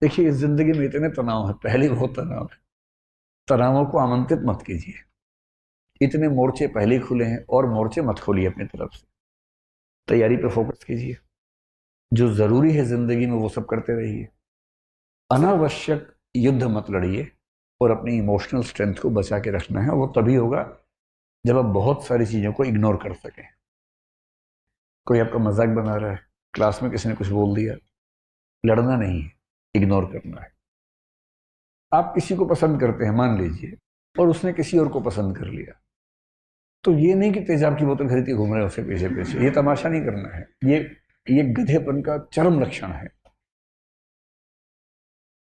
देखिए, इस जिंदगी में इतने तनाव है, पहले बहुत तनाव है। तनावों को आमंत्रित मत कीजिए। इतने मोर्चे पहले ही खुले हैं और मोर्चे मत खोलिए अपनी तरफ से। तैयारी पे फोकस कीजिए। जो जरूरी है जिंदगी में वो सब करते रहिए। अनावश्यक युद्ध मत लड़िए और अपनी इमोशनल स्ट्रेंथ को बचा के रखना है। वो तभी होगा जब आप बहुत सारी चीजों को इग्नोर कर सकें। कोई आपका मजाक बना रहा है, क्लास में किसी ने कुछ बोल दिया, लड़ना नहीं है, इग्नोर करना है। आप किसी को पसंद करते हैं मान लीजिए, और उसने किसी और को पसंद कर लिया, तो ये नहीं कि तेजाब की बोतल खरीद के घूम रहे हैं उसके पीछे पीछे। ये तमाशा नहीं करना है। ये गधेपन का चरम लक्षण है।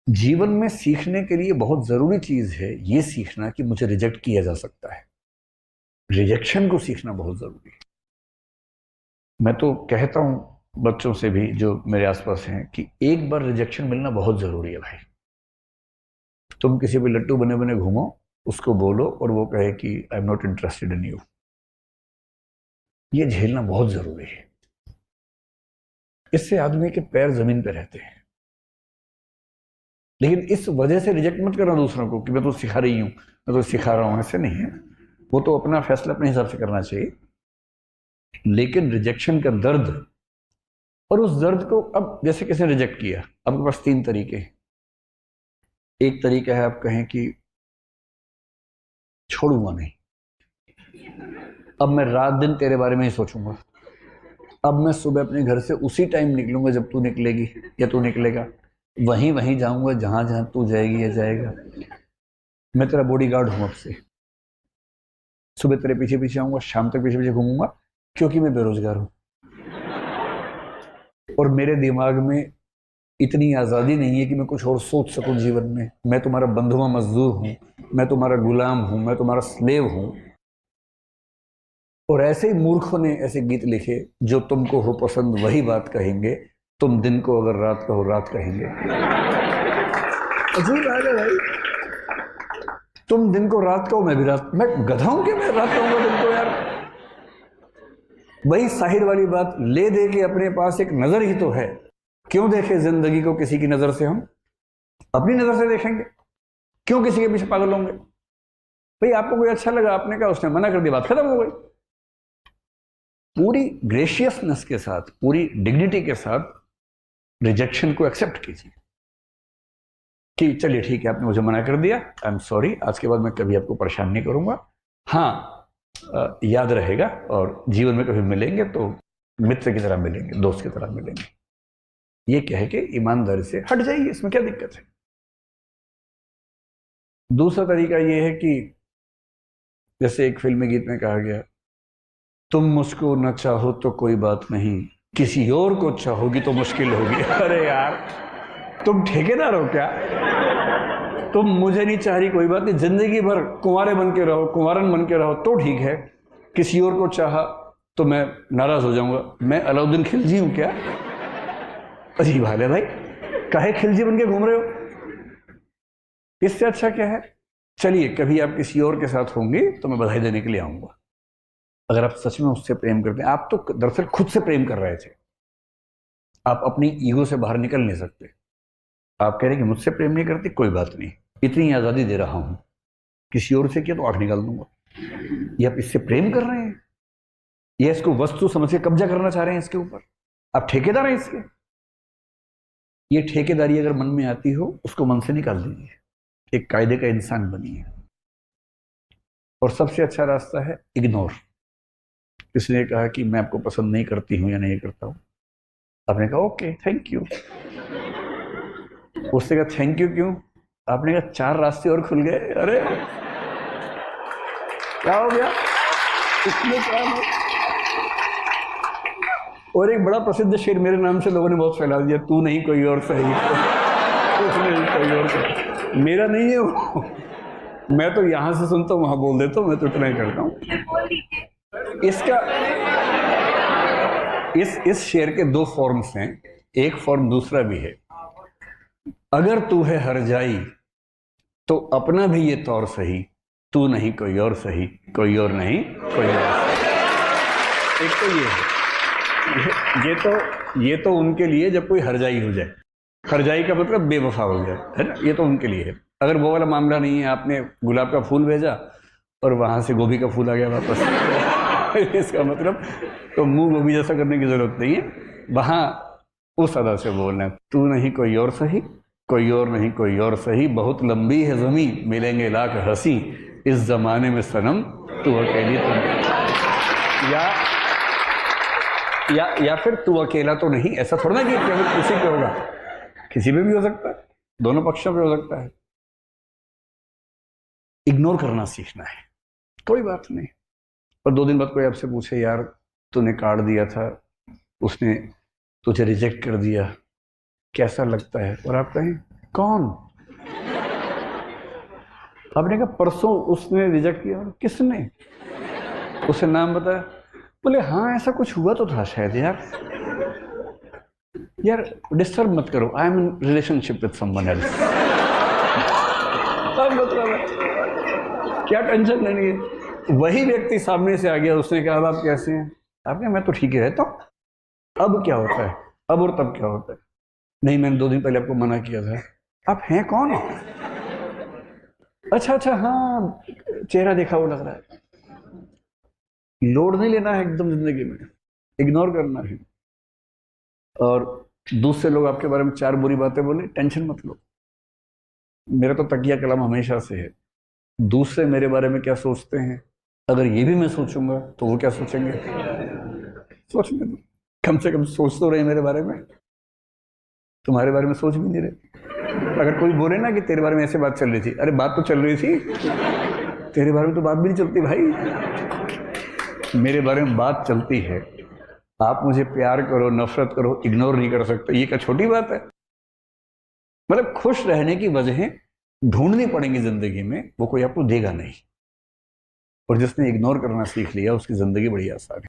जीवन में सीखने के लिए बहुत जरूरी चीज है ये सीखना कि मुझे रिजेक्ट किया जा सकता है। रिजेक्शन को सीखना बहुत जरूरी है। मैं तो कहता हूं बच्चों से भी जो मेरे आसपास हैं कि एक बार रिजेक्शन मिलना बहुत जरूरी है भाई। तुम किसी भी लट्टू बने बने घूमो, उसको बोलो और वो कहे कि I am not interested in you. ये झेलना बहुत जरूरी है। इससे आदमी के पैर जमीन पे रहते हैं। लेकिन इस वजह से रिजेक्ट मत करना दूसरों को कि मैं तो सिखा रही हूं, मैं तो सिखा रहा हूं। ऐसे नहीं है। वो तो अपना फैसला अपने हिसाब से करना चाहिए। लेकिन रिजेक्शन का दर्द, और उस दर्द को, अब जैसे किसी ने रिजेक्ट किया, आपके पास तीन तरीके हैं। एक तरीका है आप कहें कि छोड़ूंगा नहीं, अब मैं रात दिन तेरे बारे में ही सोचूंगा। अब मैं सुबह अपने घर से उसी टाइम निकलूंगा जब तू निकलेगी या तू निकलेगा। वहीं वहीं जाऊंगा जहां जहां तू जाएगी या जाएगा। मैं तेरा बॉडीगार्ड हूं अब से। सुबह तेरे पीछे पीछे आऊंगा, शाम तक पीछे पीछे घूमूंगा, क्योंकि मैं बेरोजगार हूं और मेरे दिमाग में इतनी आजादी नहीं है कि मैं कुछ और सोच सकूं जीवन में। मैं तुम्हारा बंधुआ मजदूर हूं, मैं तुम्हारा गुलाम हूं, मैं तुम्हारा स्लेव हूं। और ऐसे ही मूर्खों ने ऐसे गीत लिखे, जो तुमको हो पसंद वही बात कहेंगे, तुम दिन को अगर रात कहो रात कहेंगे। अजीब बात है भाई। तुम दिन को रात कहो मैं भी रात, मैं गधा हूं कि मैं रात कहूंगा दिन को यार। वही साहिर वाली बात, ले दे के अपने पास एक नजर ही तो है। क्यों देखे जिंदगी को किसी की नजर से, हम अपनी नजर से देखेंगे। क्यों किसी के पीछे पागल होंगे। भाई आपको कोई अच्छा लगा, आपने कहा, उसने मना कर दिया, बात खत्म हो गई। पूरी ग्रेशियसनेस के साथ, पूरी डिग्निटी के साथ रिजेक्शन को एक्सेप्ट कीजिए कि चलिए ठीक है, आपने मुझे मना कर दिया, आई एम सॉरी, आज के बाद मैं कभी आपको परेशान नहीं करूंगा। हाँ, याद रहेगा, और जीवन में कभी मिलेंगे तो मित्र की तरह मिलेंगे, दोस्त की तरह मिलेंगे। ये कह के ईमानदारी से हट जाइए, इसमें क्या दिक्कत है। दूसरा तरीका ये है कि जैसे एक फिल्मी गीत में कहा गया, तुम मुझको न चाहो तो कोई बात नहीं, किसी और को चाहोगी तो मुश्किल होगी। अरे यार, तुम ठेकेदार हो क्या। तुम मुझे नहीं चाह रही, कोई बात नहीं, जिंदगी भर कुंवारे बन के रहो, कुंवारन बन के रहो तो ठीक है। किसी और को चाहा तो मैं नाराज हो जाऊंगा। मैं अलाउद्दीन खिलजी हूं क्या। अजीब हाल है भाई, काहे खिलजी बन के घूम रहे हो। इससे अच्छा क्या है, चलिए कभी आप किसी और के साथ होंगे तो मैं बधाई देने के लिए आऊंगा। अगर आप सच में उससे प्रेम करते हैं, आप तो दरअसल खुद से प्रेम कर रहे थे, आप अपनी ईगो से बाहर निकल नहीं सकते। आप कह रहे हैं कि मुझसे प्रेम नहीं करती, कोई बात नहीं, इतनी आजादी दे रहा हूं, किसी और से किया तो आंख निकाल दूंगा। ये आप इससे प्रेम कर रहे हैं, ये इसको वस्तु समझ के कब्जा करना चाह रहे हैं इसके ऊपर, आप ठेकेदार हैं इसके। ये ठेकेदारी अगर मन में आती हो, उसको मन से निकाल दीजिए, एक कायदे का इंसान बनिए। और सबसे अच्छा रास्ता है इग्नोर। किसी ने कहा कि मैं आपको पसंद नहीं करती हूं या नहीं करता हूं, आपने कहा ओके थैंक यू। उसने कहा थैंक यू क्यों, आपने कहा चार रास्ते और खुल गए। अरे क्या हो गया इसमें, क्या हो? और एक बड़ा प्रसिद्ध शेर मेरे नाम से लोगों ने बहुत फैला दिया, तू नहीं कोई और सही। उसने कोई और सही, मेरा नहीं है वो। मैं तो यहां से सुनता हूं वहां बोल देता हूं, मैं तो इतना ही करता हूं। इसका इस शेर के दो फॉर्म्स हैं, एक फॉर्म दूसरा भी है। अगर तू है हर जाई तो अपना भी ये तौर सही, तू नहीं कोई और सही, कोई और नहीं कोई और सही। एक तो ये है, ये तो उनके लिए जब कोई हर जाई हो जाए, हरजाई का मतलब बेवफा हो गया, है ना, ये तो उनके लिए है। अगर वो वाला मामला नहीं है, आपने गुलाब का फूल भेजा और वहां से गोभी का फूल आ गया वापस इसका मतलब तो मुंह गोभी जैसा करने की जरूरत नहीं है, वहां उस अदा से बोलना है, तू नहीं कोई और सही, कोई और नहीं कोई और सही, बहुत लंबी है जमी, मिलेंगे लाख हंसी, इस जमाने में सनम तू अकेली तो, या फिर तू अकेला तो नहीं, ऐसा थोड़ा ना कि केवल किसी पे होगा, किसी पे भी हो सकता है, दोनों पक्षों पे हो सकता है। इग्नोर करना सीखना है, कोई बात नहीं। और 2 दिन बाद कोई आपसे पूछे, यार तूने कार्ड दिया था, उसने तुझे रिजेक्ट कर दिया, कैसा लगता है, और आप कहें कौन? आपने कहा परसों उसने रिजेक्ट किया। किसने? उसे नाम बताया। बोले हाँ ऐसा कुछ हुआ तो था शायद। यार डिस्टर्ब मत करो, I am in relationship with someone else. मतलब है क्या टेंशन लेनी है। वही व्यक्ति सामने से आ गया, उसने कहा अब आप कैसे हैं? आपने मैं तो ठीक ही रहता हूँ। अब क्या होता है? अब और तब क्या होता है? नहीं मैंने 2 दिन पहले आपको मना किया था। आप हैं कौन? अच्छा हाँ चेहरा देखा वो लग रहा है। लोड नहीं लेना है एकदम जिंदगी में, इग्नोर करना है। और दूसरे लोग आपके बारे में 4 बुरी बातें बोले, टेंशन मत लो। मेरा तो तकिया कलम हमेशा से है, दूसरे मेरे बारे में क्या सोचते हैं, अगर ये भी मैं सोचूंगा तो वो क्या सोचेंगे, सोचने दो। कम से कम सोच तो रहे मेरे बारे में, तुम्हारे बारे में सोच भी नहीं रहे। अगर कोई बोले ना कि तेरे बारे में ऐसे बात चल रही थी, अरे बात तो चल रही थी, तेरे बारे में तो बात भी नहीं चलती भाई, मेरे बारे में बात चलती है। आप मुझे प्यार करो नफरत करो, इग्नोर नहीं कर सकते, ये क्या छोटी बात है? मतलब खुश रहने की वजहें ढूंढनी पड़ेंगी जिंदगी में, वो कोई आपको देगा नहीं। और जिसने इग्नोर करना सीख लिया उसकी जिंदगी बड़ी आसान है।